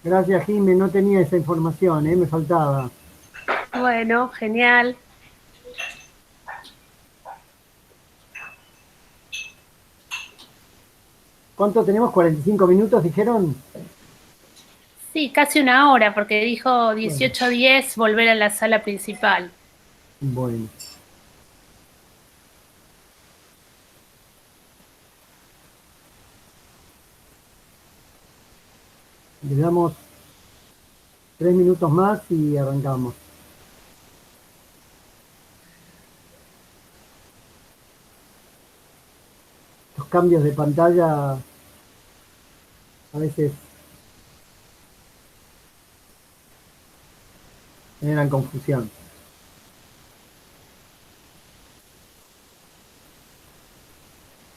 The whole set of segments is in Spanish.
Gracias, Jimé, no tenía esa información, me faltaba. Bueno, genial. ¿Cuánto tenemos? ¿45 minutos, dijeron? Sí, casi una hora, porque dijo Bueno, 18:10 volver a la sala principal. bueno. Le damos 3 minutos más y arrancamos. Los cambios de pantalla a veces generan confusión.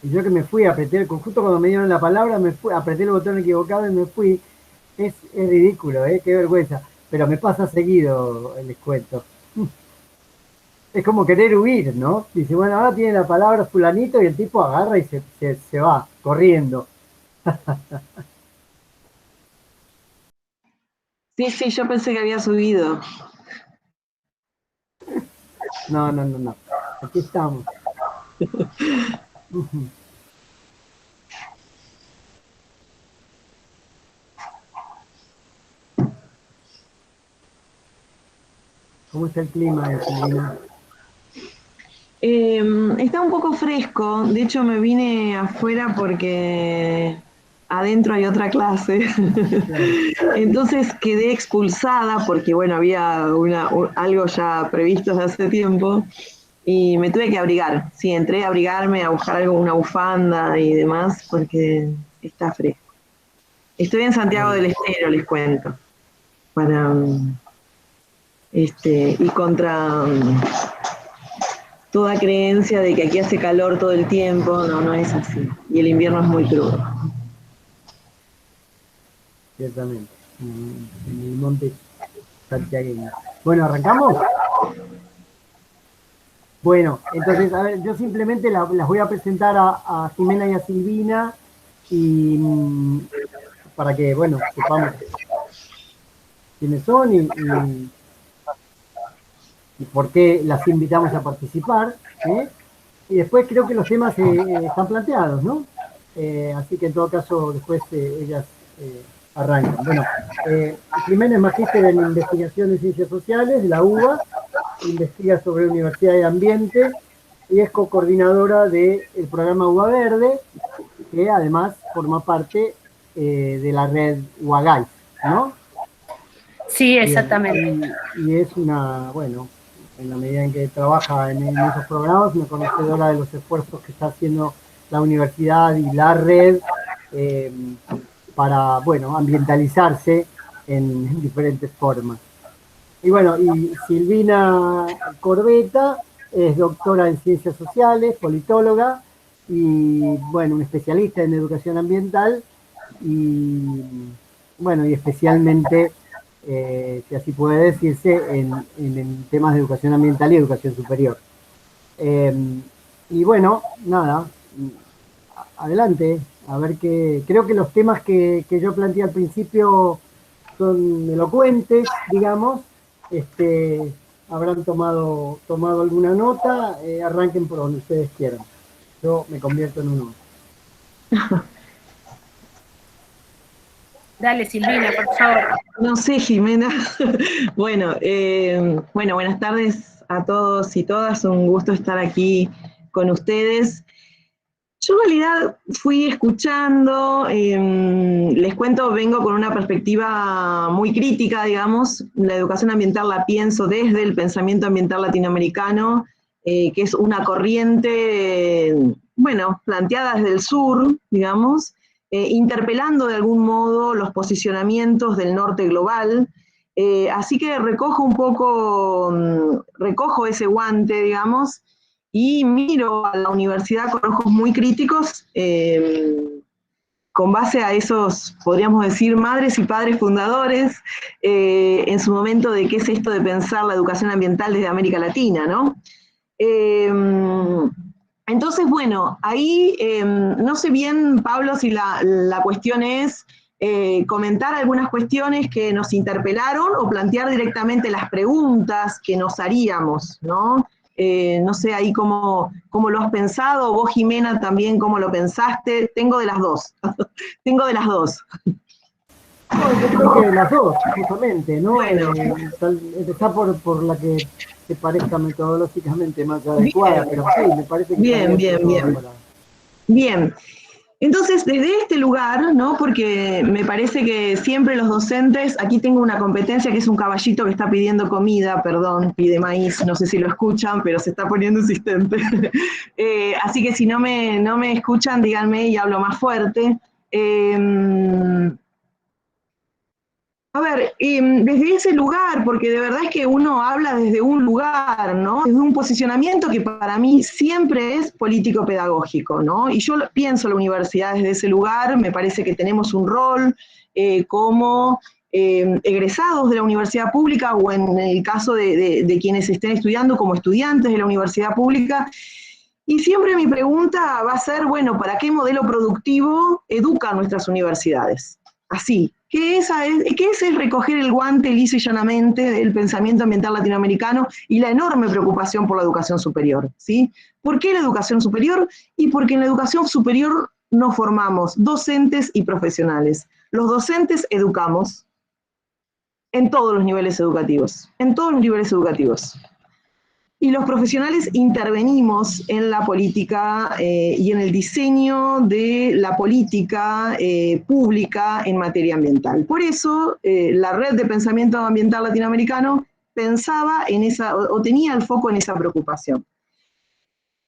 Y yo que me fui, justo cuando me dieron la palabra, me fui, apreté el botón equivocado y me fui. Es ridículo, qué vergüenza. Pero me pasa seguido, les cuento. Es como querer huir, ¿no? Dice, bueno, ahora tiene la palabra fulanito y el tipo agarra y se va, corriendo. Sí, sí, yo pensé que había subido. No, no, no, no. Aquí estamos. ¿Cómo está el clima, Silvina? Está un poco fresco, de hecho me vine afuera porque adentro hay otra clase. Claro. Entonces quedé expulsada porque, bueno, había algo ya previsto desde hace tiempo y me tuve que abrigar. Sí, entré a abrigarme, a buscar algo, una bufanda y demás porque está fresco. Estoy en Santiago Bueno, del Estero, les cuento, para, y contra toda creencia de que aquí hace calor todo el tiempo, no, no es así. Y el invierno es muy crudo. ciertamente. En el monte santiagueño. Bueno, ¿arrancamos? Bueno, entonces, a ver, yo simplemente las voy a presentar a Jimena y a Silvina y para que, bueno, sepamos quiénes son y por qué las invitamos a participar. Y después creo que los temas están planteados, ¿no? Así que en todo caso después ellas arrancan. Bueno, Jimena es magíster en investigación en ciencias sociales de la UBA, investiga sobre universidad y ambiente y es co-coordinadora del programa UBA Verde, que además forma parte de la red UAGAI, ¿no? Sí, Bien, exactamente. y es una, bueno, en la medida en que trabaja en esos programas, una conocedora de los esfuerzos que está haciendo la universidad y la red eh, para, bueno, ambientalizarse en diferentes formas. Y bueno, y Silvina Corbeta es doctora en ciencias sociales, politóloga y, bueno, un especialista en educación ambiental y, bueno, y especialmente, si así puede decirse, en temas de educación ambiental y educación superior. Eh, y bueno, nada, adelante, a ver qué. Creo que los temas que yo planteé al principio son elocuentes, digamos. Este, habrán tomado alguna nota, arranquen por donde ustedes quieran. Yo me convierto en uno. Dale, Silvina, por favor. No sé, Jimena. Bueno, bueno, buenas tardes a todos y todas. Un gusto estar aquí con ustedes. Yo en realidad fui escuchando, les cuento, vengo con una perspectiva muy crítica, digamos. La educación ambiental la pienso desde el pensamiento ambiental latinoamericano, que es una corriente, bueno, planteada desde el sur, digamos, interpelando de algún modo los posicionamientos del norte global. Así que recojo un poco, recojo ese guante, digamos, y miro a la universidad con ojos muy críticos, con base a esos, podríamos decir, madres y padres fundadores, en su momento de qué es esto de pensar la educación ambiental desde América Latina, ¿no? Eh, entonces, bueno, ahí no sé bien, Pablo, si la cuestión es comentar algunas cuestiones que nos interpelaron o plantear directamente las preguntas que nos haríamos, ¿no? No sé ahí cómo lo has pensado, vos Jimena también cómo lo pensaste, tengo de las dos, tengo de las dos. No, yo creo que las dos, justamente, ¿no? Bueno. Empezar por la que te parezca metodológicamente más adecuada, pero sí, me parece que Bien, también bien, bien. Bien. Entonces, desde este lugar, ¿no? Porque me parece que siempre los docentes, aquí tengo una competencia que es un caballito que está pidiendo comida, perdón, pide maíz, no sé si lo escuchan, pero se está poniendo insistente. Así que si no me escuchan, díganme y hablo más fuerte. A ver, desde ese lugar, porque de verdad es que uno habla desde un lugar, ¿no? Desde un posicionamiento que para mí siempre es político-pedagógico, ¿no? Y yo pienso la universidad desde ese lugar, me parece que tenemos un rol como egresados de la universidad pública o en el caso de quienes estén estudiando como estudiantes de la universidad pública. Y siempre mi pregunta va a ser, bueno, ¿para qué modelo productivo educan nuestras universidades? Así, ¿qué es recoger el guante liso y llanamente del pensamiento ambiental latinoamericano y la enorme preocupación por la educación superior? ¿Sí? ¿Por qué la educación superior? Y porque en la educación superior nos formamos docentes y profesionales. Los docentes educamos en todos los niveles educativos, en todos los niveles educativos. Y los profesionales intervenimos en la política y en el diseño de la política pública en materia ambiental. Por eso, la Red de Pensamiento Ambiental Latinoamericano pensaba en esa, o tenía el foco en esa preocupación.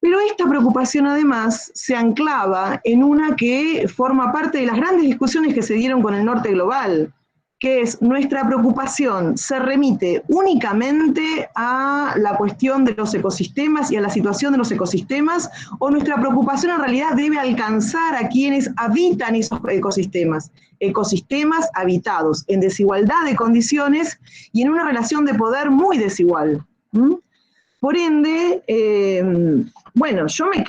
Pero esta preocupación además se anclaba en una que forma parte de las grandes discusiones que se dieron con el norte global, que es nuestra preocupación se remite únicamente a la cuestión de los ecosistemas y a la situación de los ecosistemas, o nuestra preocupación en realidad debe alcanzar a quienes habitan esos ecosistemas, ecosistemas habitados en desigualdad de condiciones y en una relación de poder muy desigual. Por ende, bueno, yo me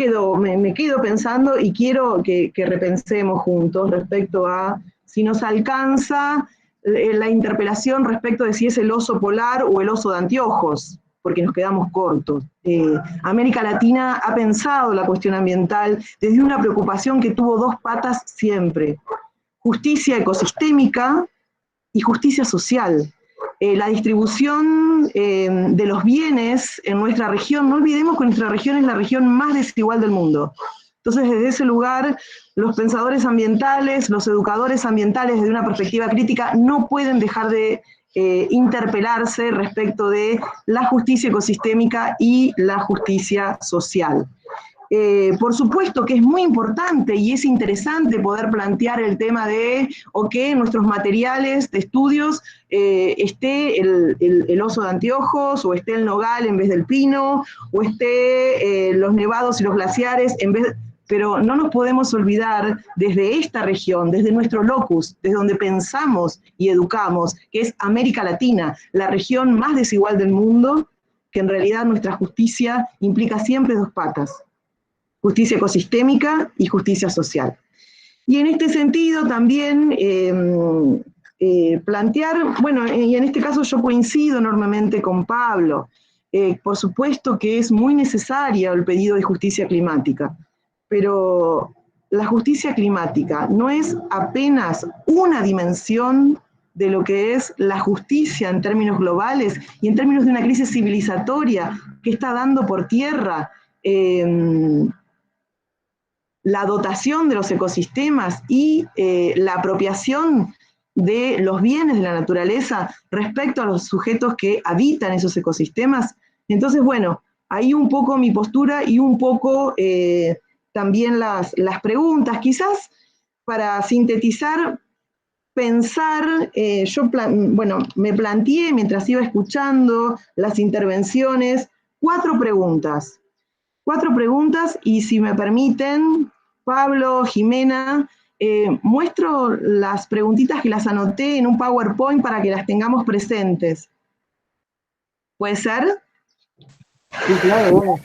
quedo pensando y quiero que repensemos juntos respecto a si nos alcanza la interpelación respecto de si es el oso polar o el oso de anteojos, porque nos quedamos cortos. América Latina ha pensado la cuestión ambiental desde una preocupación que tuvo dos patas siempre: justicia ecosistémica y justicia social. La distribución de los bienes en nuestra región, no olvidemos que nuestra región es la región más desigual del mundo. Entonces, desde ese lugar, los pensadores ambientales, los educadores ambientales, desde una perspectiva crítica, no pueden dejar de interpelarse respecto de la justicia ecosistémica y la justicia social. Por supuesto que es muy importante y es interesante poder plantear el tema de o que en nuestros materiales de estudios esté el oso de anteojos, o esté el nogal en vez del pino, o esté los nevados y los glaciares en vez de... Pero no nos podemos olvidar desde esta región, desde nuestro locus, desde donde pensamos y educamos, que es América Latina, la región más desigual del mundo, que en realidad nuestra justicia implica siempre dos patas: justicia ecosistémica y justicia social. Y en este sentido también plantear, bueno, y en este caso yo coincido enormemente con Pablo, por supuesto que es muy necesario el pedido de justicia climática, pero la justicia climática no es apenas una dimensión de lo que es la justicia en términos globales y en términos de una crisis civilizatoria que está dando por tierra la dotación de los ecosistemas y la apropiación de los bienes de la naturaleza respecto a los sujetos que habitan esos ecosistemas. Entonces, bueno, ahí un poco mi postura y un poco también las preguntas. Quizás para sintetizar, pensar, bueno, me planteé mientras iba escuchando las intervenciones cuatro preguntas y si me permiten, Pablo, Jimena, muestro las preguntitas que las anoté en un PowerPoint para que las tengamos presentes. ¿Puede ser? Sí, claro, bueno.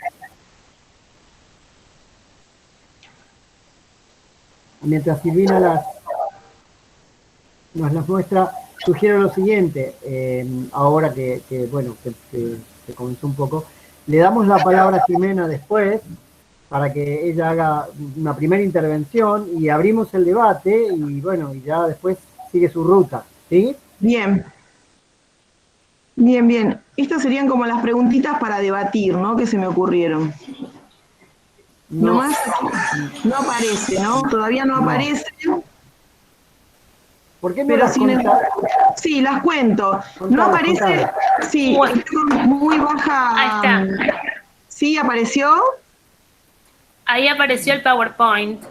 Mientras Silvina nos las muestra, sugiero lo siguiente, ahora que comenzó un poco, le damos la palabra a Jimena después, para que ella haga una primera intervención y abrimos el debate y bueno, y ya después sigue su ruta, ¿sí? Bien. Bien, bien. Estas serían como las preguntitas para debatir, ¿no? Que se me ocurrieron. No, Nomás no aparece, ¿no? Todavía no aparece. ¿Por qué no Pero las contás? sí, las cuento. Contalas, No aparece, contalas. sí, Bueno. está muy baja. Ahí está. ¿Sí apareció? Ahí apareció el PowerPoint.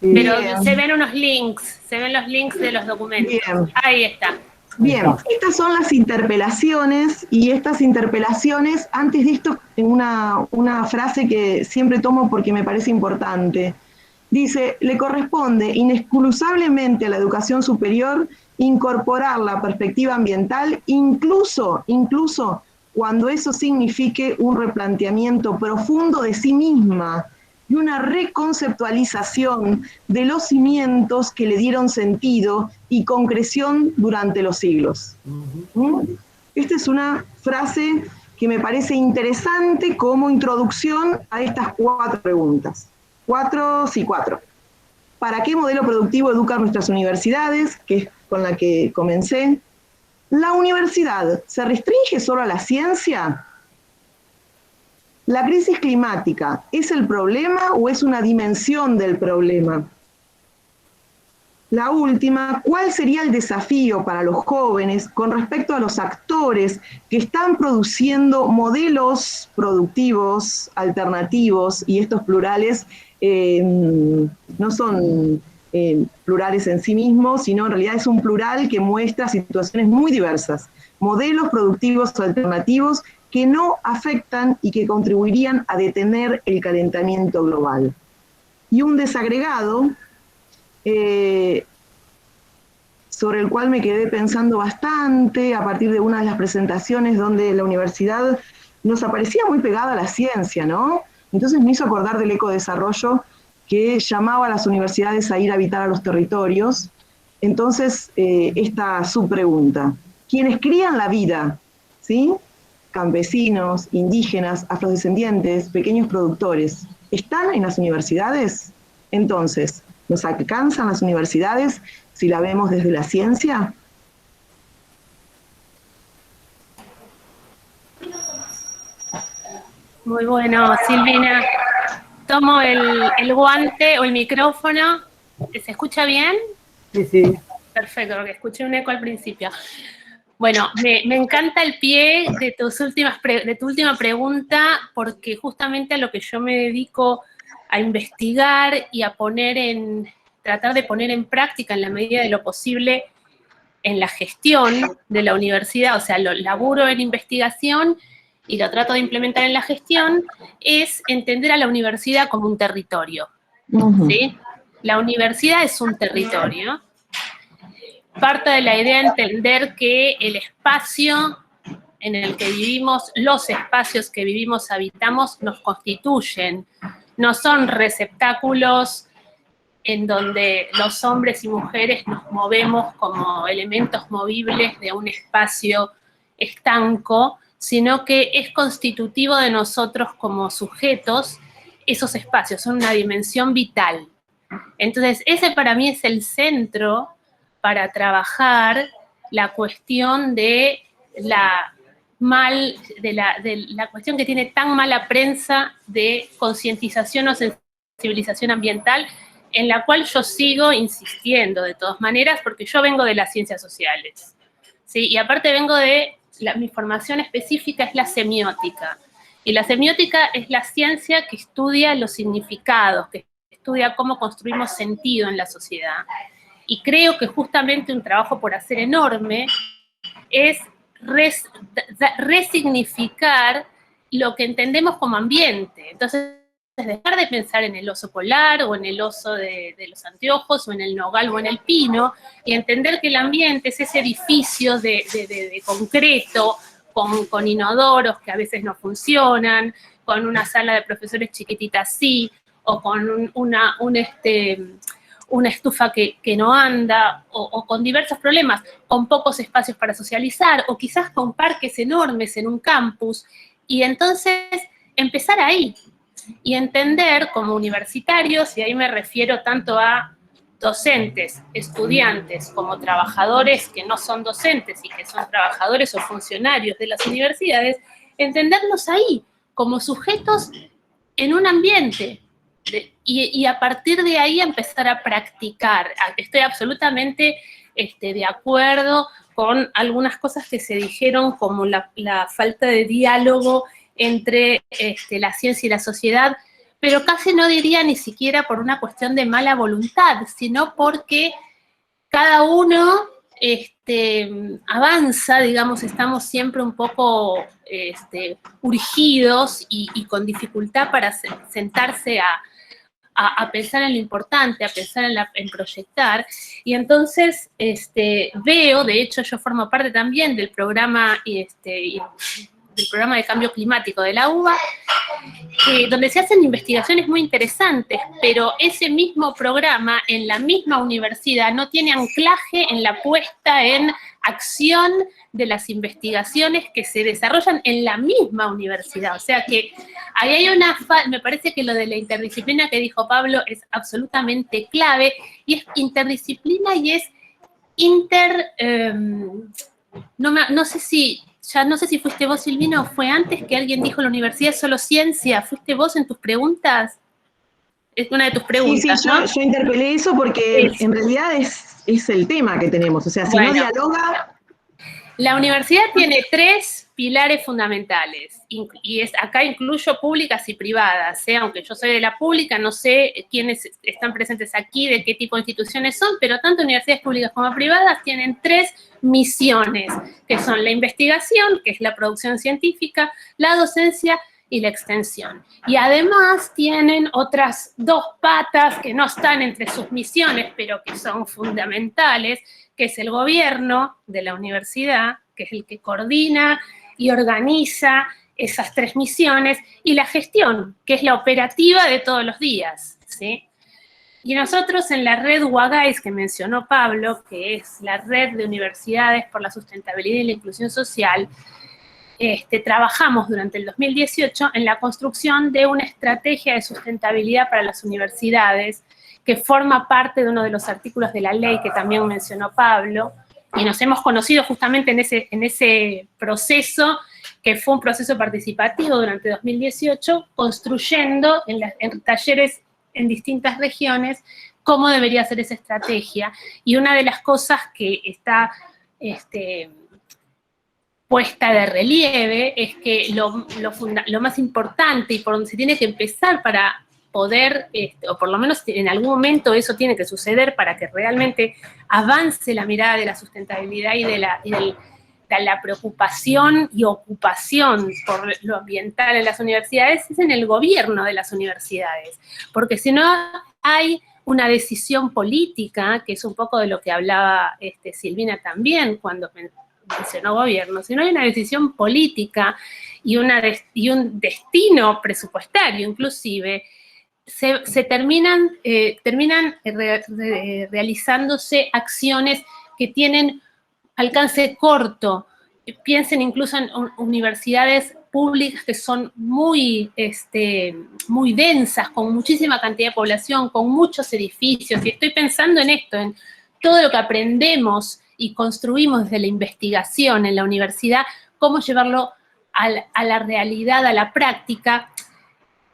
Sí. Pero Bien. se ven unos links, se ven los links de los documentos. Bien. Ahí está. Bien, estas son las interpelaciones, y estas interpelaciones, antes de esto, una frase que siempre tomo porque me parece importante. Dice, le corresponde inexcusablemente a la educación superior incorporar la perspectiva ambiental, incluso cuando eso signifique un replanteamiento profundo de sí misma y una reconceptualización de los cimientos que le dieron sentido y concreción durante los siglos. Esta es una frase que me parece interesante como introducción a estas 4 preguntas. 4. ¿Para qué modelo productivo educan nuestras universidades? Que es con la que comencé. ¿La universidad se restringe solo a la ciencia? ¿La crisis climática es el problema o es una dimensión del problema? La última, ¿cuál sería el desafío para los jóvenes con respecto a los actores que están produciendo modelos productivos, alternativos, y estos plurales no son plurales en sí mismos, sino en realidad es un plural que muestra situaciones muy diversas, modelos productivos alternativos que no afectan y que contribuirían a detener el calentamiento global? Y un desagregado sobre el cual me quedé pensando bastante a partir de una de las presentaciones donde la universidad nos aparecía muy pegada a la ciencia, ¿no? Entonces me hizo acordar del ecodesarrollo que llamaba a las universidades a ir a habitar a los territorios. Entonces, esta subpregunta: ¿quiénes crían la vida? ¿Sí? Campesinos, indígenas, afrodescendientes, pequeños productores, ¿están en las universidades? Entonces, ¿nos alcanzan las universidades si la vemos desde la ciencia? Muy bueno, Silvina. Tomo el guante o el micrófono. ¿Se escucha bien? Sí, sí. Perfecto, porque escuché un eco al principio. Bueno, me encanta el pie de tu última pregunta, porque justamente a lo que yo me dedico a investigar y a tratar de poner en práctica en la medida de lo posible en la gestión de la universidad, o sea, lo laburo en investigación y lo trato de implementar en la gestión, es entender a la universidad como un territorio, ¿sí? La universidad es un territorio. Parte de la idea de entender que el espacio en el que vivimos, los espacios que vivimos, habitamos, nos constituyen. No son receptáculos en donde los hombres y mujeres nos movemos como elementos movibles de un espacio estanco, sino que es constitutivo de nosotros como sujetos. Esos espacios son una dimensión vital. Entonces, ese para mí es el centro para trabajar la cuestión de la cuestión que tiene tan mala prensa de concientización o sensibilización ambiental, en la cual yo sigo insistiendo de todas maneras, porque yo vengo de las ciencias sociales, ¿sí? Y aparte vengo de, mi formación específica es la semiótica, y la semiótica es la ciencia que estudia los significados, que estudia cómo construimos sentido en la sociedad. Y creo que justamente un trabajo por hacer enorme es resignificar lo que entendemos como ambiente. Entonces, dejar de pensar en el oso polar o en el oso de los anteojos o en el nogal o en el pino, y entender que el ambiente es ese edificio de concreto, con inodoros que a veces no funcionan, con una sala de profesores chiquitita así, o con una estufa que no anda, o con diversos problemas, con pocos espacios para socializar, o quizás con parques enormes en un campus, y entonces empezar ahí, y entender como universitarios, y ahí me refiero tanto a docentes, estudiantes, como trabajadores que no son docentes y que son trabajadores o funcionarios de las universidades, entenderlos ahí, como sujetos en un ambiente, y a partir de ahí empezar a practicar. Estoy absolutamente de acuerdo con algunas cosas que se dijeron, como la falta de diálogo entre la ciencia y la sociedad, pero casi no diría ni siquiera por una cuestión de mala voluntad, sino porque cada uno avanza, digamos, estamos siempre un poco urgidos y con dificultad para sentarse a pensar en lo importante, a pensar en proyectar, y entonces veo, de hecho yo formo parte también del programa del programa de cambio climático de la UBA, donde se hacen investigaciones muy interesantes, pero ese mismo programa en la misma universidad no tiene anclaje en la puesta en acción de las investigaciones que se desarrollan en la misma universidad. O sea que ahí hay me parece que lo de la interdisciplina que dijo Pablo es absolutamente clave, y es interdisciplina y es no sé si fuiste vos, Silvina, o fue antes que alguien dijo la universidad es solo ciencia. ¿Fuiste vos en tus preguntas? Es una de tus preguntas, sí, ¿no? Yo interpelé eso porque en realidad es el tema que tenemos. O sea, si no dialoga... La universidad tiene 3 pilares fundamentales, y acá incluyo públicas y privadas, aunque yo soy de la pública, no sé quiénes están presentes aquí, de qué tipo de instituciones son, pero tanto universidades públicas como privadas tienen 3 misiones, que son la investigación, que es la producción científica, la docencia y la extensión. Y además tienen otras 2 patas que no están entre sus misiones, pero que son fundamentales, que es el gobierno de la universidad, que es el que coordina y organiza esas 3 misiones, y la gestión, que es la operativa de todos los días, ¿sí? Y nosotros en la red UAGAIS, que mencionó Pablo, que es la red de universidades por la sustentabilidad y la inclusión social, trabajamos durante el 2018 en la construcción de una estrategia de sustentabilidad para las universidades, que forma parte de uno de los artículos de la ley que también mencionó Pablo, y nos hemos conocido justamente en ese proceso, que fue un proceso participativo durante 2018, construyendo en talleres en distintas regiones cómo debería ser esa estrategia. Y una de las cosas que está puesta de relieve es que lo más importante y por donde se tiene que empezar para poder, o por lo menos en algún momento eso tiene que suceder para que realmente avance la mirada de la sustentabilidad y de la preocupación y ocupación por lo ambiental en las universidades, es en el gobierno de las universidades. Porque si no hay una decisión política, que es un poco de lo que hablaba Silvina también cuando mencionó gobierno, si no hay una decisión política y un destino presupuestario inclusive, se terminan realizándose acciones que tienen alcance corto. Piensen incluso en universidades públicas que son muy densas, con muchísima cantidad de población, con muchos edificios, y estoy pensando en esto, en todo lo que aprendemos y construimos desde la investigación en la universidad, cómo llevarlo a la realidad, a la práctica.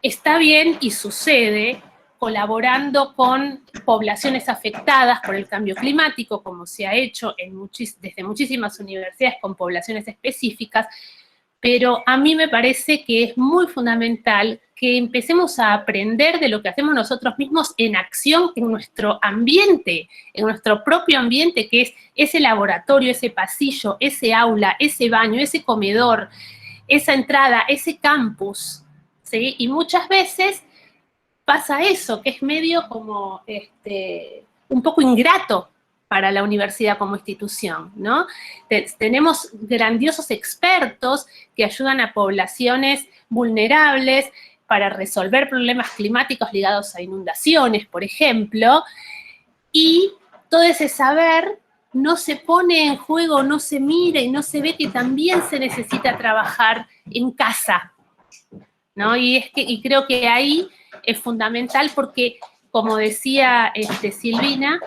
Está bien y sucede colaborando con poblaciones afectadas por el cambio climático, como se ha hecho desde muchísimas universidades con poblaciones específicas, pero a mí me parece que es muy fundamental que empecemos a aprender de lo que hacemos nosotros mismos en acción en nuestro ambiente, en nuestro propio ambiente, que es ese laboratorio, ese pasillo, ese aula, ese baño, ese comedor, esa entrada, ese campus, ¿sí? Y muchas veces pasa eso, que es medio como un poco ingrato para la universidad como institución, ¿no? Tenemos grandiosos expertos que ayudan a poblaciones vulnerables para resolver problemas climáticos ligados a inundaciones, por ejemplo, y todo ese saber no se pone en juego, no se mira y no se ve que también se necesita trabajar en casa, ¿no? Y creo que ahí es fundamental porque, como decía Silvina,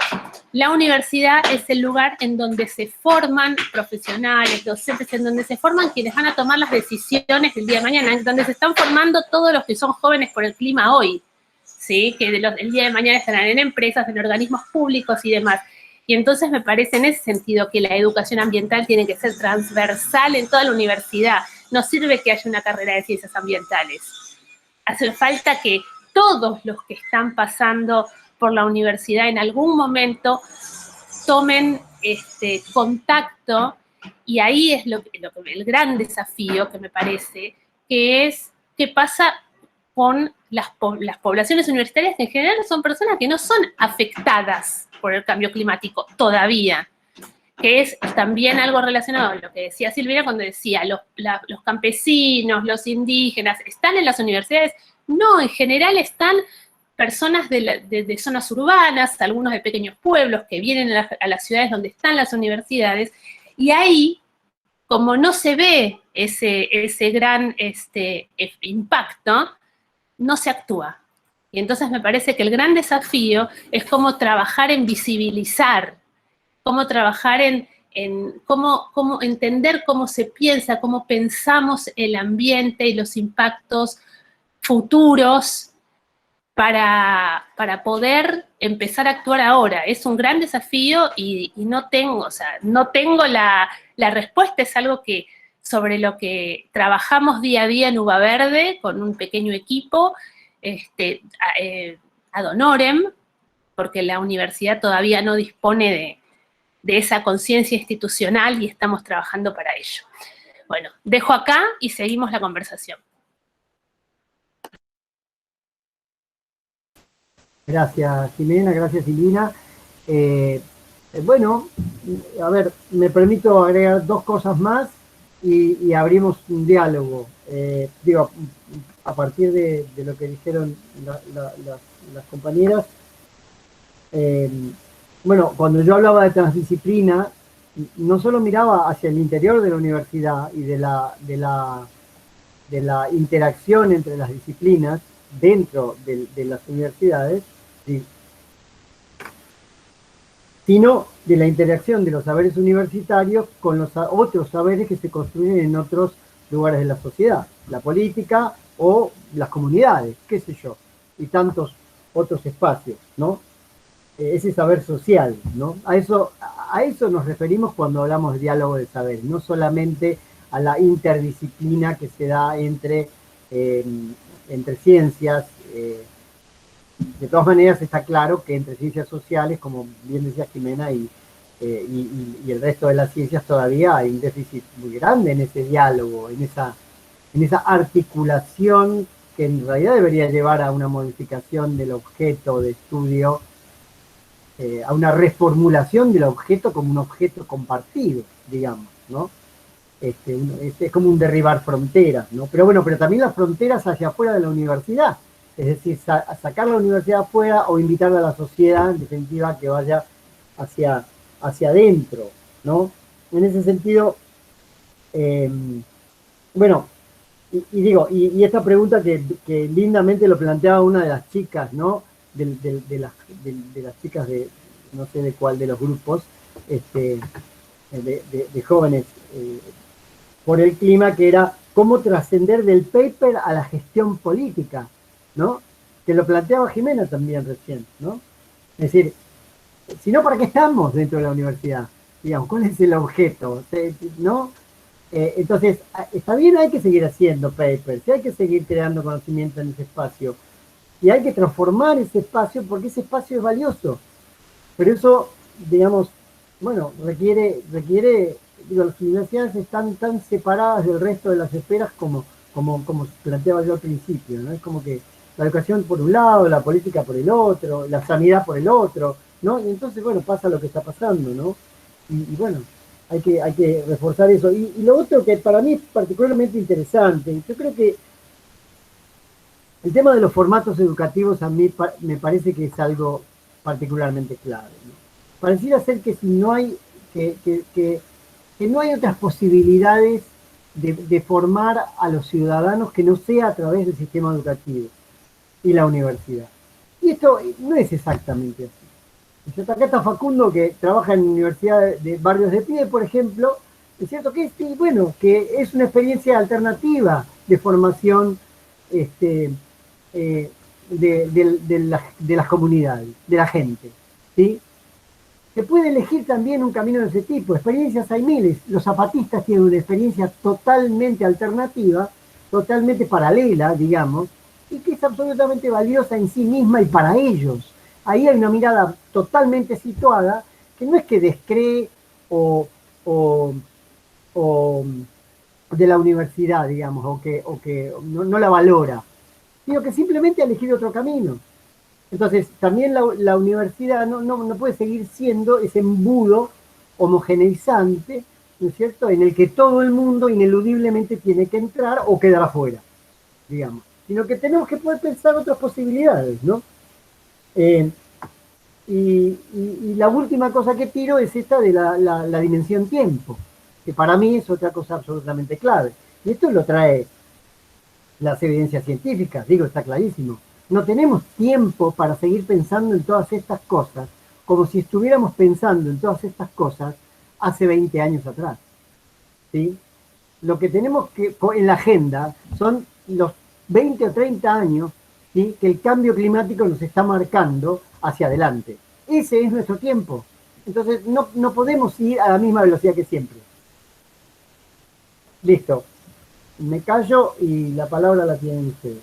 la universidad es el lugar en donde se forman profesionales, docentes, en donde se forman quienes van a tomar las decisiones del día de mañana, en donde se están formando todos los que son jóvenes por el clima hoy, ¿sí? Que el día de mañana estarán en empresas, en organismos públicos y demás. Y entonces me parece en ese sentido que la educación ambiental tiene que ser transversal en toda la universidad. No sirve que haya una carrera de ciencias ambientales. Hace falta que todos los que están pasando por la universidad en algún momento tomen contacto, y ahí es el gran desafío que me parece, que es qué pasa con las poblaciones universitarias, que en general son personas que no son afectadas por el cambio climático todavía, que es también algo relacionado a lo que decía Silvina cuando decía los campesinos, los indígenas, ¿están en las universidades? No, en general están personas de zonas urbanas, algunos de pequeños pueblos que vienen a las ciudades donde están las universidades, y ahí, como no se ve ese gran impacto, no se actúa. Y entonces me parece que el gran desafío es cómo trabajar en visibilizar, cómo trabajar en cómo entender cómo se piensa, cómo pensamos el ambiente y los impactos futuros para poder empezar a actuar ahora. Es un gran desafío y no tengo la respuesta, es algo sobre lo que trabajamos día a día en Uva Verde con un pequeño equipo, ad honorem, porque la universidad todavía no dispone de esa conciencia institucional y estamos trabajando para ello. Bueno, dejo acá y seguimos la conversación. Gracias, Jimena, gracias, Silvina. Bueno, a ver, me permito agregar dos cosas más y abrimos un diálogo. Digo, a partir de lo que dijeron las compañeras, bueno, cuando yo hablaba de transdisciplina, no solo miraba hacia el interior de la universidad y de la interacción entre las disciplinas dentro de las universidades, ¿sí?, sino de la interacción de los saberes universitarios con los otros saberes que se construyen en otros lugares de la sociedad, la política o las comunidades, qué sé yo, y tantos otros espacios, ¿no? Ese saber social, ¿no? A eso nos referimos cuando hablamos de diálogo de saber, no solamente a la interdisciplina que se da entre ciencias. De todas maneras está claro que entre ciencias sociales, como bien decía Jimena, y el resto de las ciencias todavía hay un déficit muy grande en ese diálogo, en esa articulación que en realidad debería llevar a una modificación del objeto de estudio, a una reformulación del objeto como un objeto compartido, digamos, ¿no? Es como un derribar fronteras, ¿no? Pero bueno, pero también las fronteras hacia afuera de la universidad, es decir, sacar la universidad afuera o invitarla a la sociedad, en definitiva, a que vaya hacia adentro, ¿no? En ese sentido, bueno, y esta pregunta que lindamente lo planteaba una de las chicas, ¿no? De las chicas de, no sé de cuál de los grupos, de jóvenes por el clima, que era cómo trascender del paper a la gestión política, ¿no? Que lo planteaba Jimena también recién, ¿no? Es decir, si no, ¿para qué estamos dentro de la universidad? Digamos, ¿cuál es el objeto? ¿No? Entonces, está bien, hay que seguir haciendo papers, hay que seguir creando conocimiento en ese espacio, y hay que transformar ese espacio porque ese espacio es valioso. Pero eso, digamos, bueno, requiere, digo, las universidades están tan separadas del resto de las esferas como planteaba yo al principio, ¿no? Es como que la educación por un lado, la política por el otro, la sanidad por el otro, ¿no? Y entonces, bueno, pasa lo que está pasando, ¿no? Y bueno, hay que reforzar eso. Y lo otro que para mí es particularmente interesante, yo creo que el tema de los formatos educativos a mí me parece que es algo particularmente clave, ¿no? Pareciera ser que si no hay, que no hay otras posibilidades de formar a los ciudadanos que no sea a través del sistema educativo y la universidad. Y esto no es exactamente así. Acá está Facundo, que trabaja en la Universidad de Barrios de Pie, por ejemplo. Es cierto que bueno, que es una experiencia alternativa de formación de las comunidades, de la gente, ¿sí? Se puede elegir también un camino de ese tipo. Experiencias hay miles. Los zapatistas tienen una experiencia totalmente alternativa, totalmente paralela, digamos, y que es absolutamente valiosa en sí misma y para ellos. Ahí hay una mirada totalmente situada, que no es que descree o de la universidad, digamos, o que no la valora, sino que simplemente ha elegido otro camino. Entonces, también la universidad no puede seguir siendo ese embudo homogeneizante, ¿no es cierto?, en el que todo el mundo ineludiblemente tiene que entrar o quedar afuera, digamos, sino que tenemos que poder pensar otras posibilidades, ¿no? Y la última cosa que tiro es esta de la dimensión tiempo, que para mí es otra cosa absolutamente clave. Y esto lo trae las evidencias científicas, digo, está clarísimo. No tenemos tiempo para seguir pensando en todas estas cosas como si estuviéramos pensando en todas estas cosas hace 20 años atrás, ¿sí? Lo que tenemos que en la agenda son los 20 o 30 años, ¿sí?, que el cambio climático nos está marcando hacia adelante. Ese es nuestro tiempo. Entonces no podemos ir a la misma velocidad que siempre. Listo. Me callo y la palabra la tienen ustedes.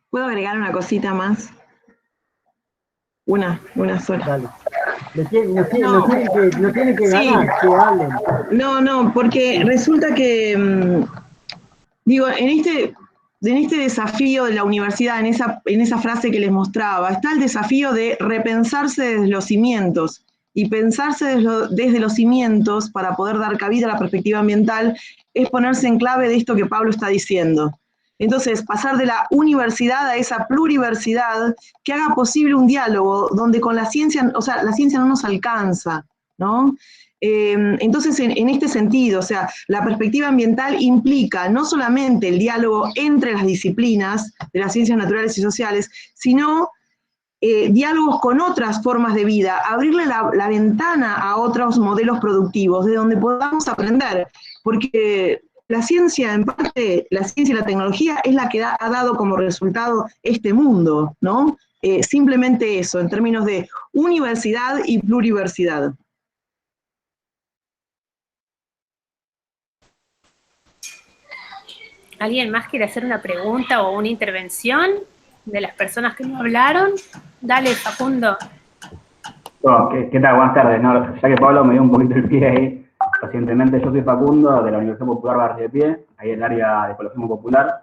¿Puedo agregar una cosita más? Una sola. Dale. No tienen que ganar, sí. que hablen. No, porque resulta que, digo, en este desafío de la universidad, en esa frase que les mostraba, está el desafío de repensarse desde los cimientos y pensarse desde los cimientos para poder dar cabida a la perspectiva ambiental es ponerse en clave de esto que Pablo está diciendo. Entonces, pasar de la universidad a esa pluriversidad que haga posible un diálogo donde con la ciencia, o sea, la ciencia no nos alcanza, ¿no? Entonces, en este sentido, o sea, la perspectiva ambiental implica no solamente el diálogo entre las disciplinas de las ciencias naturales y sociales, sino diálogos con otras formas de vida, abrirle la ventana a otros modelos productivos, de donde podamos aprender, porque la ciencia, en parte, la ciencia y la tecnología es la que ha dado como resultado este mundo, ¿no? Simplemente eso, en términos de universidad y pluriversidad. ¿Alguien más quiere hacer una pregunta o una intervención de las personas que no hablaron? Dale, Facundo. Oh, ¿qué tal? Buenas tardes. No, ya que Pablo me dio un poquito el pie ahí, recientemente yo soy Facundo de la Universidad Popular Barrios de Pie, ahí en el área de Ecologismo Popular.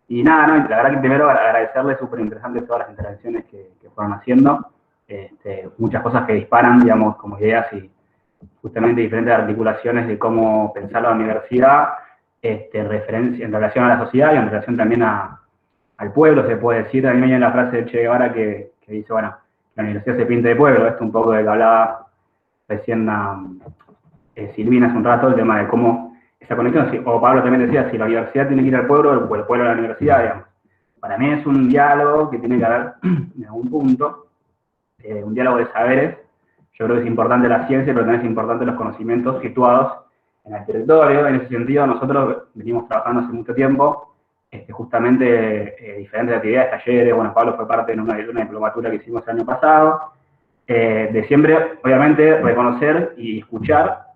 Y nada, no, la verdad que primero agradecerles, súper interesantes todas las intervenciones que fueron haciendo. Muchas cosas que disparan, digamos, como ideas y justamente diferentes articulaciones de cómo pensar la universidad, referencia en relación a la sociedad y en relación también al pueblo, se puede decir. A mí me viene la frase de Che Guevara que dice, bueno, la universidad se pinta de pueblo. Esto un poco de que hablaba recién Silvina hace un rato, el tema de cómo esa conexión, o Pablo también decía, si la universidad tiene que ir al pueblo, o el pueblo a la universidad, digamos. Para mí es un diálogo que tiene que haber, en algún punto, un diálogo de saberes. Yo creo que es importante la ciencia, pero también es importante los conocimientos situados en el territorio. En ese sentido, nosotros venimos trabajando hace mucho tiempo, justamente diferentes actividades, talleres. Bueno, Pablo fue parte de una diplomatura que hicimos el año pasado, de siempre, obviamente, reconocer y escuchar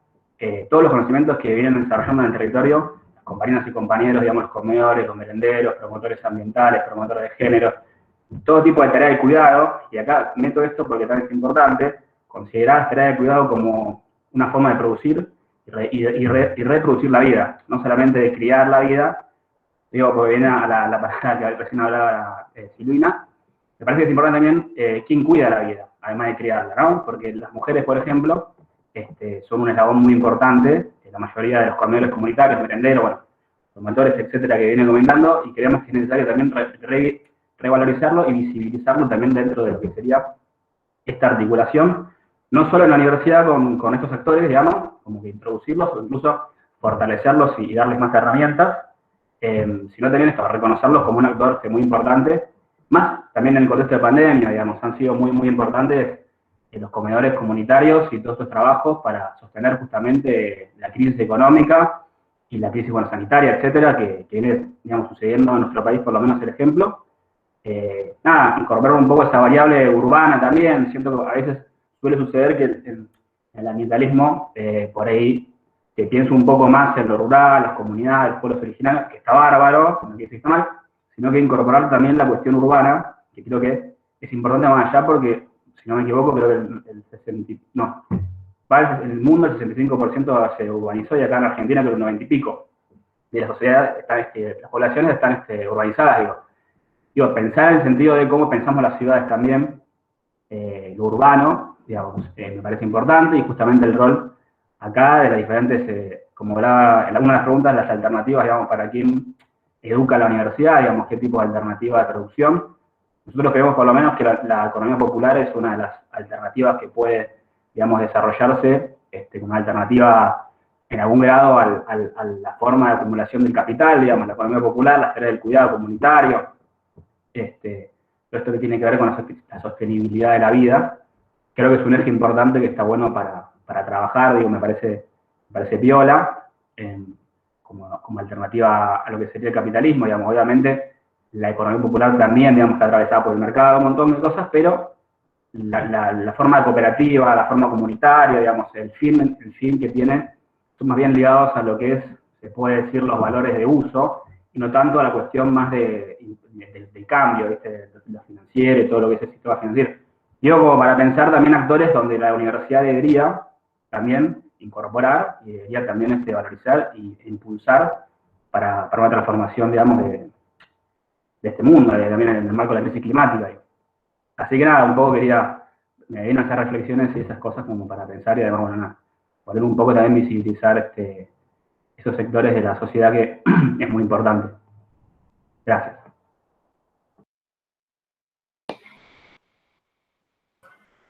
todos los conocimientos que vienen desarrollando en el territorio, las compañeras y compañeros, digamos, los comedores, los merenderos, promotores ambientales, promotores de género, todo tipo de tarea de cuidado. Y acá meto esto porque también es importante, considerar las tareas de cuidado como una forma de producir y reproducir la vida, no solamente de criar la vida. Digo, porque viene a la palabra que recién hablaba Silvina, me parece que es importante también quién cuida la vida, además de criarla, ¿no? Porque las mujeres, por ejemplo, son un eslabón muy importante, la mayoría de los comedores comunitarios, merenderos, bueno, promotores, etcétera, que vienen comentando, y creemos que es necesario también revalorizarlo y visibilizarlo también dentro de lo que sería esta articulación, no solo en la universidad con estos actores, digamos, como que introducirlos o incluso fortalecerlos y darles más herramientas, sino también esto, reconocerlos como un actor que es muy importante, más también en el contexto de pandemia, digamos, han sido muy, muy importantes los comedores comunitarios y todos estos trabajos para sostener justamente la crisis económica y la crisis sanitaria, etcétera, que viene, digamos, sucediendo en nuestro país, por lo menos el ejemplo. Nada, incorporar un poco esa variable urbana también. Siento que a veces suele suceder que en el ambientalismo, por ahí, que pienso un poco más en lo rural, las comunidades, los pueblos originarios, que está bárbaro, no quiere decir mal, sino que incorporar también la cuestión urbana, que creo que es importante más allá porque, si no me equivoco, creo que el mundo el 65% se urbanizó y acá en Argentina creo que el 90 y pico de la sociedad, las poblaciones están urbanizadas, digo, pensar en el sentido de cómo pensamos las ciudades también, lo urbano, digamos, me parece importante y justamente el rol acá de las diferentes, como hablaba en alguna de las preguntas, las alternativas, digamos, para quién educa la universidad, digamos, qué tipo de alternativa de producción. Nosotros creemos por lo menos que la economía popular es una de las alternativas que puede, digamos, desarrollarse como una alternativa en algún grado a la forma de acumulación del capital, digamos, la economía popular, la esfera del cuidado comunitario, todo esto que tiene que ver con la sostenibilidad de la vida. Creo que es un eje importante que está bueno para trabajar, digo, me parece piola, como alternativa a lo que sería el capitalismo, digamos, obviamente la economía popular también, digamos, está atravesada por el mercado, un montón de cosas, pero la forma cooperativa, la forma comunitaria, digamos, el fin que tiene, son más bien ligados a lo que se puede decir, los valores de uso, y no tanto a la cuestión más del cambio, ¿viste? De lo financiero y todo lo que es el sistema financiero. Digo, como para pensar también actores donde la universidad debería también incorporar y debería también valorizar e impulsar para una transformación, digamos, de este mundo, también en el marco de la crisis climática. Así que nada, un poco me vino a hacer reflexiones y esas cosas como para pensar y además, bueno, nada, poder un poco también visibilizar esos sectores de la sociedad que es muy importante. Gracias.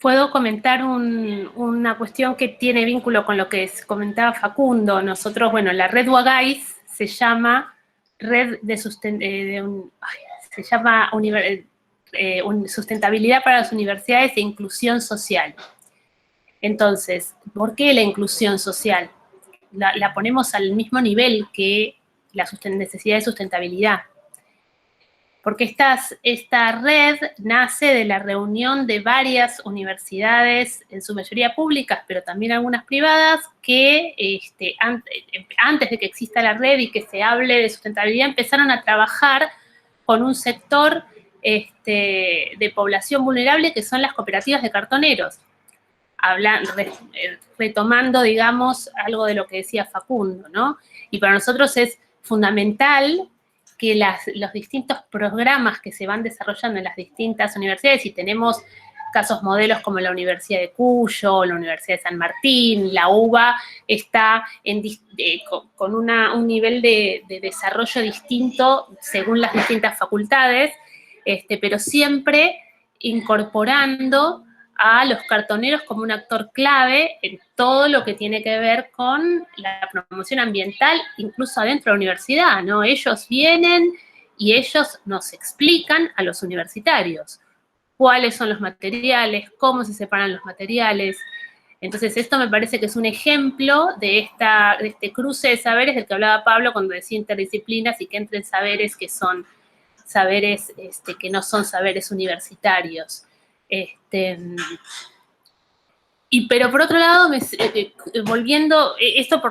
Puedo comentar una cuestión que tiene vínculo con lo que comentaba Facundo. Nosotros, bueno, la red UAGAIS se llama Red de Sustentabilidad para las Universidades e Inclusión Social. Entonces, ¿por qué la inclusión social? La ponemos al mismo nivel que la necesidad de sustentabilidad. Porque esta red nace de la reunión de varias universidades, en su mayoría públicas, pero también algunas privadas, que antes de que exista la red y que se hable de sustentabilidad, empezaron a trabajar con un sector de población vulnerable, que son las cooperativas de cartoneros. Retomando, digamos, algo de lo que decía Facundo, ¿no? Y para nosotros es fundamental que los distintos programas que se van desarrollando en las distintas universidades, y tenemos casos modelos como la Universidad de Cuyo, la Universidad de San Martín, la UBA está con un nivel de desarrollo distinto según las distintas facultades, pero siempre incorporando a los cartoneros como un actor clave en todo lo que tiene que ver con la promoción ambiental, incluso adentro de la universidad, ¿no? Ellos vienen y ellos nos explican a los universitarios cuáles son los materiales, cómo se separan los materiales. Entonces, esto me parece que es un ejemplo de este cruce de saberes del que hablaba Pablo cuando decía interdisciplinas y que entren saberes que son saberes que no son saberes universitarios. Pero por otro lado, volviendo, esto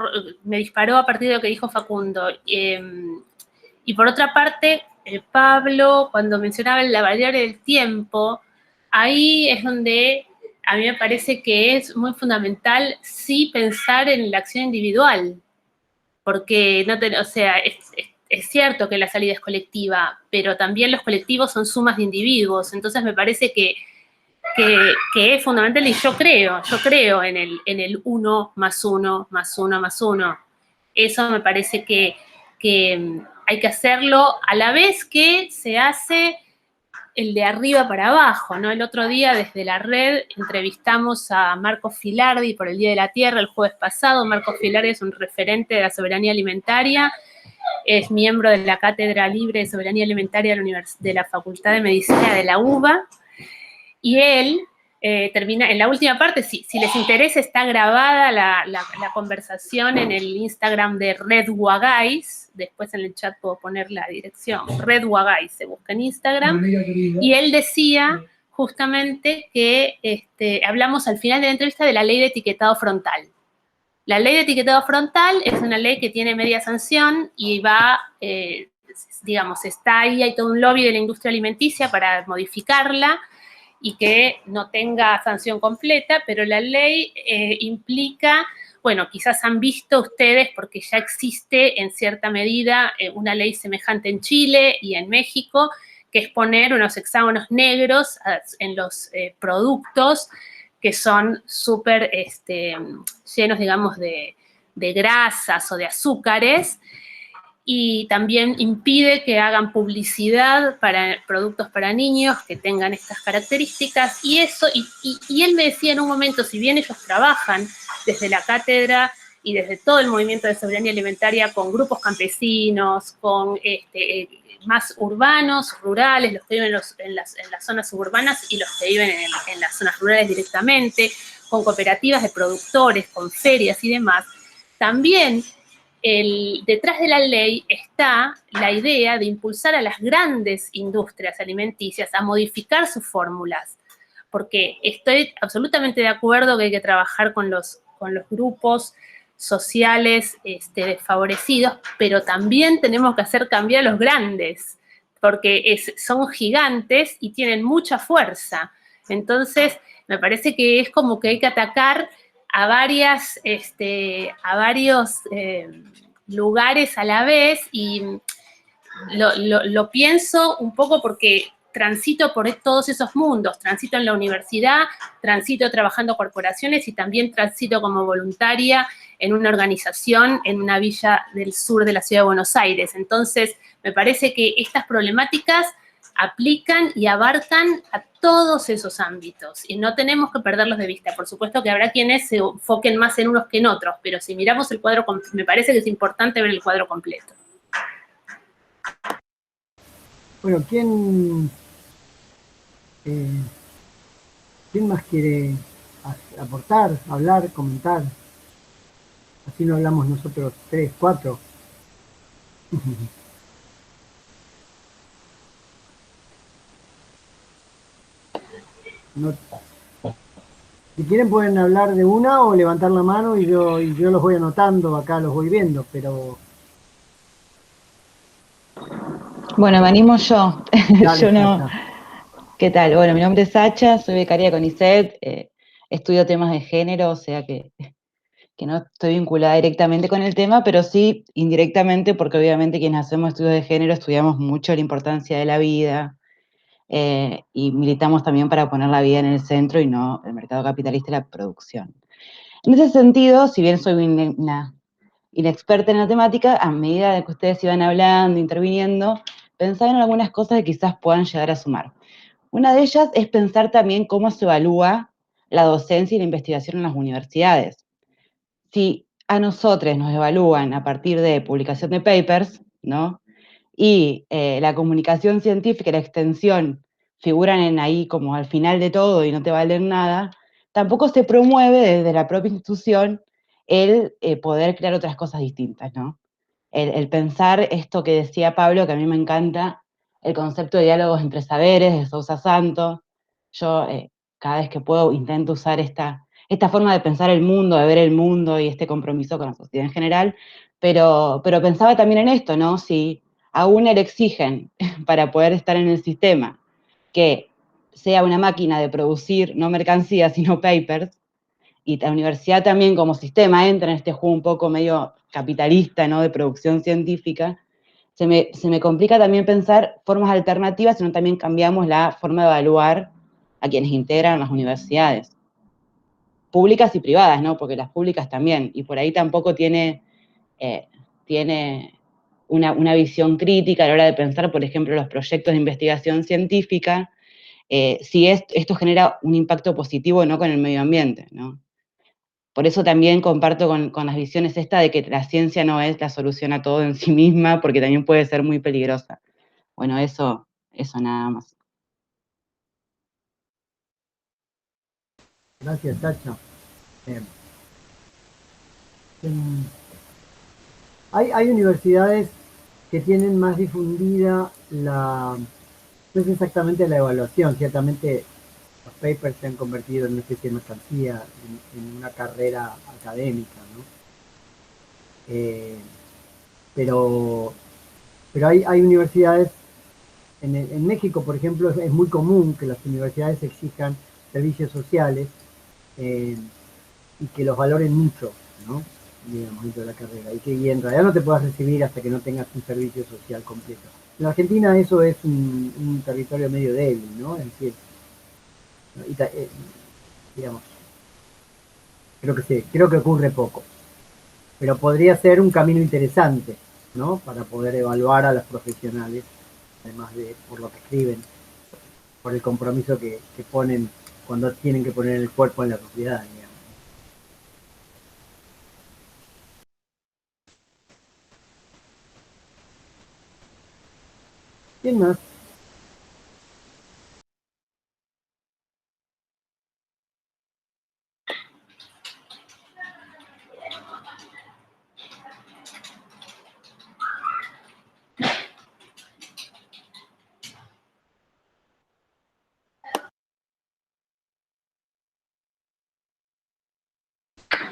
me disparó a partir de lo que dijo Facundo, y por otra parte, Pablo, cuando mencionaba la variable del tiempo, ahí es donde a mí me parece que es muy fundamental sí pensar en la acción individual, porque es cierto que la salida es colectiva, pero también los colectivos son sumas de individuos, entonces me parece que es fundamental, y yo creo en el 1 más 1 más 1 más 1. Eso me parece que hay que hacerlo a la vez que se hace el de arriba para abajo, ¿no? El otro día desde la red entrevistamos a Marcos Filardi por el Día de la Tierra el jueves pasado. Marcos Filardi es un referente de la soberanía alimentaria, es miembro de la Cátedra Libre de Soberanía Alimentaria de la Facultad de Medicina de la UBA, y él termina, en la última parte, si les interesa, está grabada la conversación en el Instagram de Red Wagais, después en el chat puedo poner la dirección, Red Wagais, se busca en Instagram, y él decía justamente que hablamos al final de la entrevista de la ley de etiquetado frontal. La ley de etiquetado frontal es una ley que tiene media sanción y va, digamos, está ahí, hay todo un lobby de la industria alimenticia para modificarla y que no tenga sanción completa, pero la ley implica, bueno, quizás han visto ustedes, porque ya existe en cierta medida una ley semejante en Chile y en México, que es poner unos hexágonos negros en los productos que son súper llenos, digamos, de grasas o de azúcares, y también impide que hagan publicidad para productos para niños que tengan estas características, y eso, y él me decía en un momento, si bien ellos trabajan desde la cátedra y desde todo el movimiento de soberanía alimentaria con grupos campesinos, con más urbanos, rurales, los que viven en las zonas suburbanas y los que viven en las zonas rurales directamente, con cooperativas de productores, con ferias y demás, también detrás de la ley está la idea de impulsar a las grandes industrias alimenticias a modificar sus fórmulas, porque estoy absolutamente de acuerdo que hay que trabajar con los grupos sociales desfavorecidos, pero también tenemos que hacer cambiar a los grandes, porque son gigantes y tienen mucha fuerza. Entonces, me parece que es como que hay que atacar a varios lugares a la vez, y lo pienso un poco porque transito por todos esos mundos, transito en la universidad, transito trabajando corporaciones y también transito como voluntaria en una organización en una villa del sur de la ciudad de Buenos Aires. Entonces, me parece que estas problemáticas aplican y abarcan a todos esos ámbitos y no tenemos que perderlos de vista. Por supuesto que habrá quienes se enfoquen más en unos que en otros, pero si miramos el cuadro, me parece que es importante ver el cuadro completo. Bueno, ¿quién más quiere aportar, hablar, comentar? Así no hablamos nosotros 3, 4. No. Si quieren pueden hablar de una o levantar la mano y yo los voy anotando, acá los voy viendo, pero... Bueno, me animo yo. Dale, Yo no. Sacha. ¿Qué tal? Bueno, mi nombre es Sacha, soy becaria de CONICET, estudio temas de género, o sea que no estoy vinculada directamente con el tema, pero sí indirectamente, porque obviamente quienes hacemos estudios de género estudiamos mucho la importancia de la vida, y militamos también para poner la vida en el centro y no el mercado capitalista y la producción. En ese sentido, si bien soy una inexperta en la temática, a medida de que ustedes iban hablando, interviniendo, pensaba en algunas cosas que quizás puedan llegar a sumar. Una de ellas es pensar también cómo se evalúa la docencia y la investigación en las universidades. Si a nosotros nos evalúan a partir de publicación de papers, ¿no? Y la comunicación científica y la extensión figuran ahí como al final de todo y no te valen nada, tampoco se promueve desde la propia institución el poder crear otras cosas distintas, ¿no? El pensar esto que decía Pablo, que a mí me encanta, el concepto de diálogos entre saberes, de Sousa Santos. Yo cada vez que puedo intento usar esta forma de pensar el mundo, de ver el mundo y este compromiso con la sociedad en general, pero pensaba también en esto, ¿no? Si a una le exigen para poder estar en el sistema que sea una máquina de producir no mercancías, sino papers, y la universidad también como sistema entra en este juego un poco medio capitalista, ¿no? De producción científica, se me complica también pensar formas alternativas, sino también cambiamos la forma de evaluar a quienes integran las universidades, públicas y privadas, ¿no? Porque las públicas también, y por ahí tampoco tiene una visión crítica a la hora de pensar, por ejemplo, los proyectos de investigación científica, si esto genera un impacto positivo o no con el medio ambiente, ¿no? Por eso también comparto con las visiones esta de que la ciencia no es la solución a todo en sí misma, porque también puede ser muy peligrosa. Bueno, eso nada más. Gracias, Sacha. Hay universidades que tienen más difundida no es exactamente la evaluación, ciertamente los papers se han convertido en una especie de mercancía, en una carrera académica, ¿no? Pero hay universidades, en México, por ejemplo, es muy común que las universidades exijan servicios sociales y que los valoren mucho, ¿no? Digamos, dentro de la carrera, y en realidad no te puedas recibir hasta que no tengas un servicio social completo. En la Argentina eso es un territorio medio débil, ¿no? Es decir, digamos, creo que ocurre poco, pero podría ser un camino interesante, ¿no? Para poder evaluar a los profesionales, además de por lo que escriben, por el compromiso que ponen cuando tienen que poner el cuerpo en la sociedad, digamos. ¿Quién más?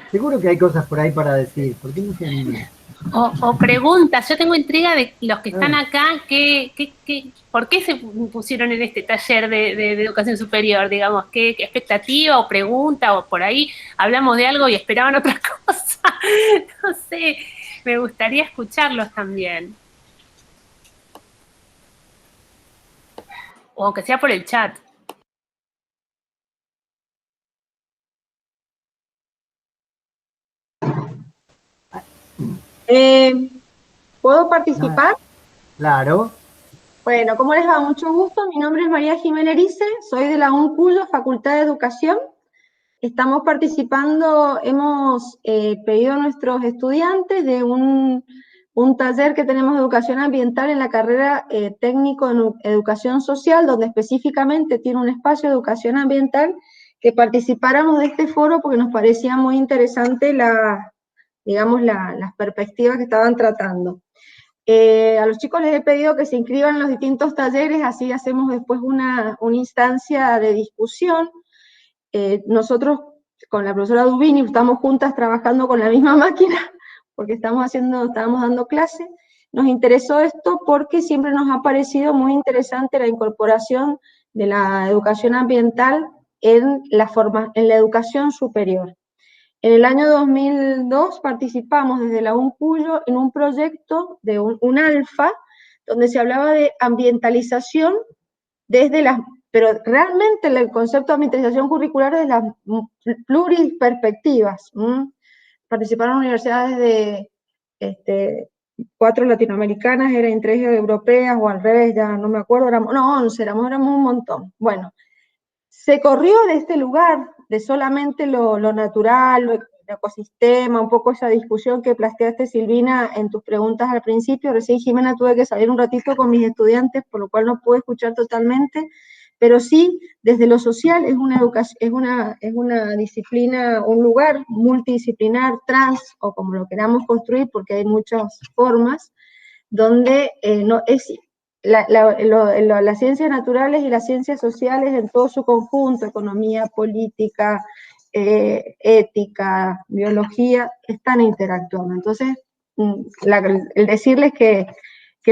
Seguro que hay cosas por ahí para decir. ¿Por qué no se animan? O preguntas, yo tengo intriga de los que están acá, ¿por qué se pusieron en este taller de educación superior? Digamos, ¿qué expectativa o pregunta o por ahí hablamos de algo y esperaban otra cosa? No sé, me gustaría escucharlos también. O aunque sea por el chat. ¿Puedo participar? Claro. Bueno, ¿cómo les va? Mucho gusto. Mi nombre es María Jimena Erice, soy de la UNCUYO, Facultad de Educación. Estamos participando, hemos pedido a nuestros estudiantes de un taller que tenemos de educación ambiental en la carrera técnico en educación social, donde específicamente tiene un espacio de educación ambiental, que participáramos de este foro porque nos parecía muy interesante las perspectivas que estaban tratando. A los chicos les he pedido que se inscriban en los distintos talleres, así hacemos después una instancia de discusión. Nosotros con la profesora Dubini estamos juntas trabajando con la misma máquina, porque estábamos dando clase. Nos interesó esto porque siempre nos ha parecido muy interesante la incorporación de la educación ambiental en la educación superior. En el año 2002 participamos desde la UNCUYO en un proyecto de un alfa, donde se hablaba de ambientalización pero realmente el concepto de ambientalización curricular es de las pluriperspectivas. Participaron universidades de 4 latinoamericanas, eran 3 europeas, o al revés, ya no me acuerdo, 11, éramos un montón. Bueno, se corrió de este lugar, de solamente lo natural, el ecosistema, un poco esa discusión que planteaste, Silvina, en tus preguntas al principio. Recién, Jimena, tuve que salir un ratito con mis estudiantes, por lo cual no pude escuchar totalmente, pero sí, desde lo social es una disciplina, un lugar multidisciplinar, trans, o como lo queramos construir, porque hay muchas formas, donde las ciencias naturales y las ciencias sociales en todo su conjunto, economía, política, ética, biología, están interactuando. Entonces, el decirles que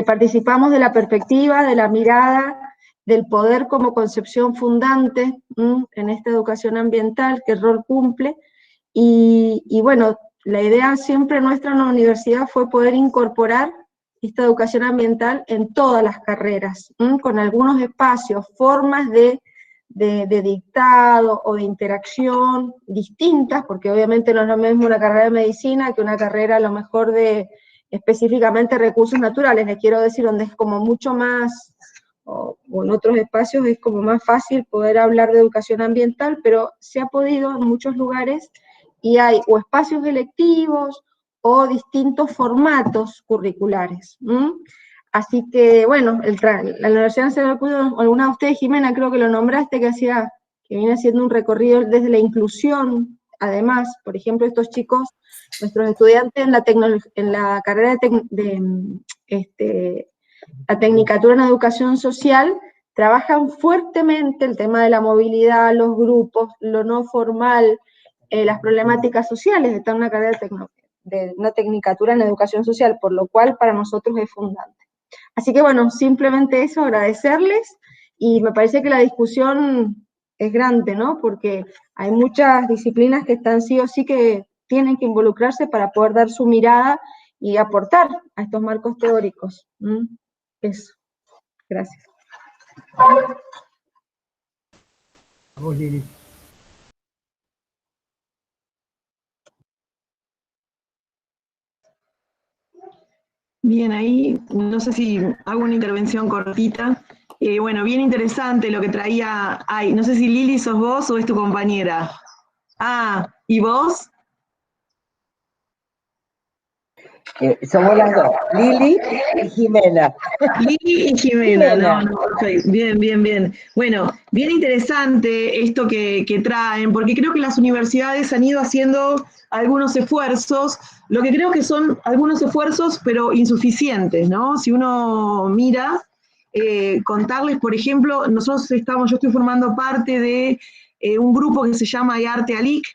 participamos de la perspectiva, de la mirada, del poder como concepción fundante en esta educación ambiental, qué rol cumple, y bueno, la idea siempre nuestra en la universidad fue poder incorporar esta educación ambiental en todas las carreras, con algunos espacios, formas de dictado o de interacción distintas, porque obviamente no es lo mismo una carrera de medicina que una carrera a lo mejor de específicamente recursos naturales, les quiero decir, donde es como mucho más, o en otros espacios es como más fácil poder hablar de educación ambiental, pero se ha podido en muchos lugares, y hay o espacios electivos, o distintos formatos curriculares. Así que, bueno, la Universidad Nacional del Cuyo, alguna de ustedes, Jimena, creo que lo nombraste, que viene haciendo un recorrido desde la inclusión. Además, por ejemplo, estos chicos, nuestros estudiantes en la carrera la Tecnicatura en Educación Social, trabajan fuertemente el tema de la movilidad, los grupos, lo no formal, las problemáticas sociales. Está en una carrera de una Tecnicatura en Educación Social, por lo cual para nosotros es fundante. Así que bueno, simplemente eso, agradecerles, y me parece que la discusión es grande, ¿no? Porque hay muchas disciplinas que están sí o sí que tienen que involucrarse para poder dar su mirada y aportar a estos marcos teóricos. Eso. Gracias. Vamos, Lili. Bien, ahí no sé si hago una intervención cortita. Bueno, bien interesante lo que traía. Ay, no sé si Lili sos vos o es tu compañera. Ah, ¿y vos? Somos las dos, Lili y Jimena. Lili y Jimena, no, perfecto. Bien, bien, bien. Bueno, bien interesante esto que traen, porque creo que las universidades han ido haciendo algunos esfuerzos, lo que creo que son algunos esfuerzos, pero insuficientes, ¿no? Si uno mira, contarles, por ejemplo, yo estoy formando parte de un grupo que se llama Arte Alic,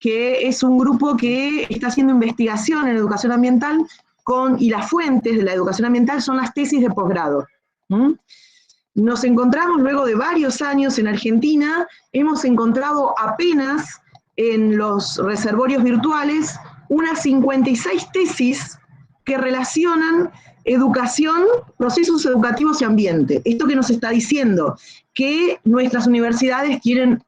que es un grupo que está haciendo investigación en educación ambiental y las fuentes de la educación ambiental son las tesis de posgrado. Nos encontramos luego de varios años en Argentina, hemos encontrado apenas en los reservorios virtuales unas 56 tesis que relacionan educación, procesos educativos y ambiente. Esto que nos está diciendo que nuestras universidades tienen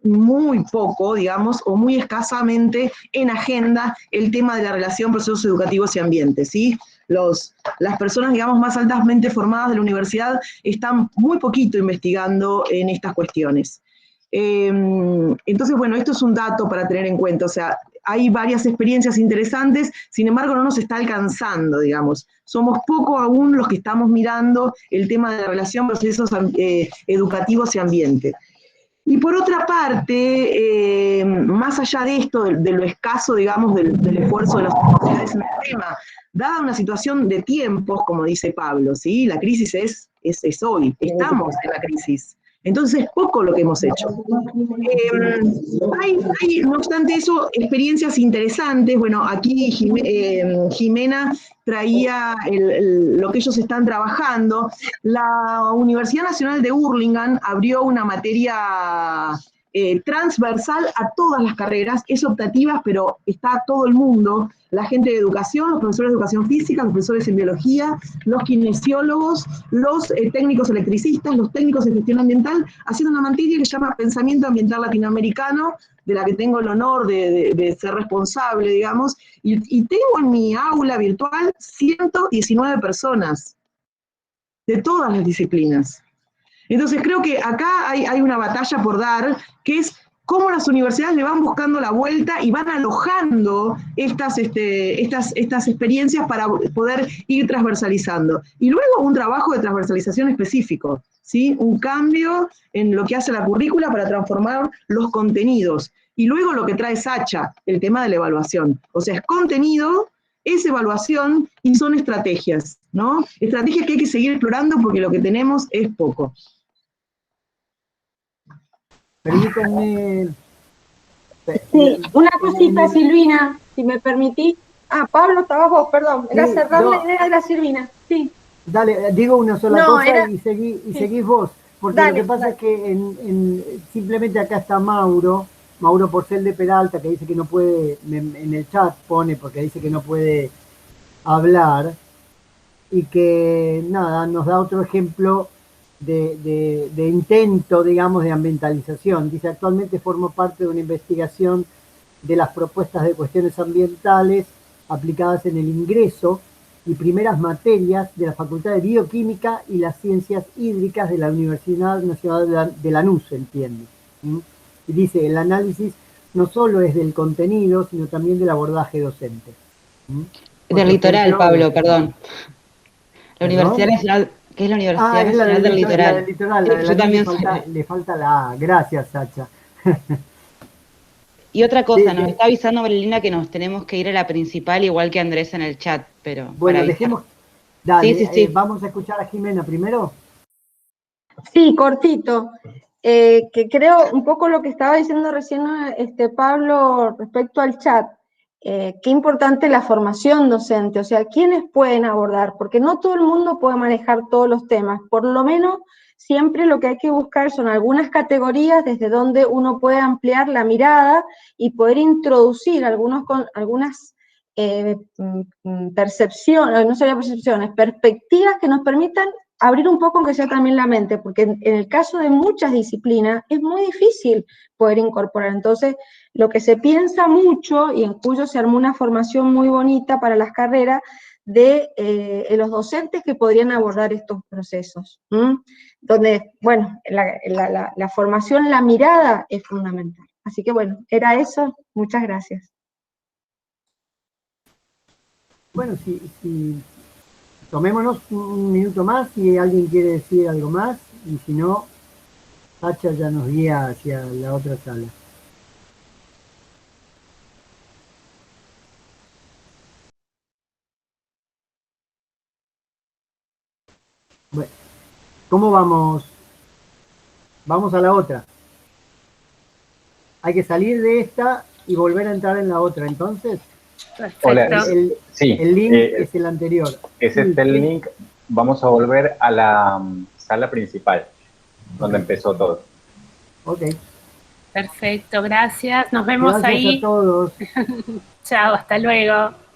muy poco, digamos, o muy escasamente en agenda el tema de la relación procesos educativos y ambiente, ¿sí? Las personas, digamos, más altamente formadas de la universidad están muy poquito investigando en estas cuestiones. Entonces, bueno, esto es un dato para tener en cuenta, o sea, hay varias experiencias interesantes, sin embargo no nos está alcanzando, digamos. Somos poco aún los que estamos mirando el tema de la relación procesos educativos y ambiente. Y por otra parte, más allá de esto, de lo escaso, digamos, del esfuerzo de las universidades en el tema, dada una situación de tiempos, como dice Pablo, ¿sí? La crisis es hoy, estamos en la crisis. Entonces, es poco lo que hemos hecho. Hay, no obstante eso, experiencias interesantes. Bueno, aquí Jimena traía lo que ellos están trabajando. La Universidad Nacional de Hurlingham abrió una materia transversal a todas las carreras, es optativa, pero está todo el mundo, la gente de educación, los profesores de educación física, los profesores en biología, los kinesiólogos, los técnicos electricistas, los técnicos de gestión ambiental, haciendo una materia que se llama Pensamiento Ambiental Latinoamericano, de la que tengo el honor de ser responsable, digamos, y tengo en mi aula virtual 119 personas, de todas las disciplinas. Entonces creo que acá hay una batalla por dar, que es cómo las universidades le van buscando la vuelta y van alojando estas experiencias para poder ir transversalizando. Y luego un trabajo de transversalización específico, ¿sí? Un cambio en lo que hace la currícula para transformar los contenidos. Y luego lo que trae Sacha, el tema de la evaluación. O sea, es contenido, es evaluación y son estrategias, ¿no? Estrategias que hay que seguir explorando porque lo que tenemos es poco. Permítanme. Sí, una cosita, Silvina, si me permitís. Ah, Pablo, estabas vos, perdón. Era Sí, cerrar no. la idea de la Silvina. Sí. Dale, digo una sola No, cosa era- y sí. seguís vos. Porque Dale, lo que pasa dale. es que simplemente acá está Mauro Porcel de Peralta, que dice que no puede, en el chat pone, porque dice que no puede hablar, y que nada, nos da otro ejemplo de intento, digamos, de ambientalización. Dice, actualmente formo parte de una investigación de las propuestas de cuestiones ambientales aplicadas en el ingreso y primeras materias de la Facultad de Bioquímica y las Ciencias Hídricas de la Universidad Nacional de Lanús, entiendo. Y dice, el análisis no solo es del contenido, sino también del abordaje docente. Del litoral, Pablo, perdón. La ¿Perdón? Universidad Nacional, ¿qué es la Universidad Es la Nacional del Litoral? La del litoral, Sí, la de yo también le falta la A. Gracias, Sacha. Y otra cosa, Sí, nos está avisando Marilina que nos tenemos que ir a la principal, igual que Andrés en el chat, pero bueno, para dejemos, dale, sí, sí. vamos a escuchar a Jimena primero. Sí, cortito. Que creo un poco lo que estaba diciendo recién Pablo respecto al chat. Qué importante la formación docente, o sea, ¿quiénes pueden abordar? Porque no todo el mundo puede manejar todos los temas, por lo menos siempre lo que hay que buscar son algunas categorías desde donde uno puede ampliar la mirada y poder introducir algunas percepciones, no sería percepciones, perspectivas que nos permitan abrir un poco aunque sea también la mente, porque en el caso de muchas disciplinas es muy difícil poder incorporar. Entonces, lo que se piensa mucho, y en Cuyo se armó una formación muy bonita para las carreras, de los docentes que podrían abordar estos procesos, donde, bueno, la formación, la mirada es fundamental. Así que bueno, era eso, muchas gracias. Bueno, si tomémonos un minuto más si alguien quiere decir algo más, y si no, Sacha ya nos guía hacia la otra sala. Bueno, ¿cómo vamos? Vamos a la otra. Hay que salir de esta y volver a entrar en la otra, entonces. Perfecto. Hola, sí. El link es el anterior. Es este el link. Vamos a volver a la sala principal, donde empezó todo. Ok. Perfecto, gracias. Nos vemos Gracias ahí. a todos. Chao, hasta luego.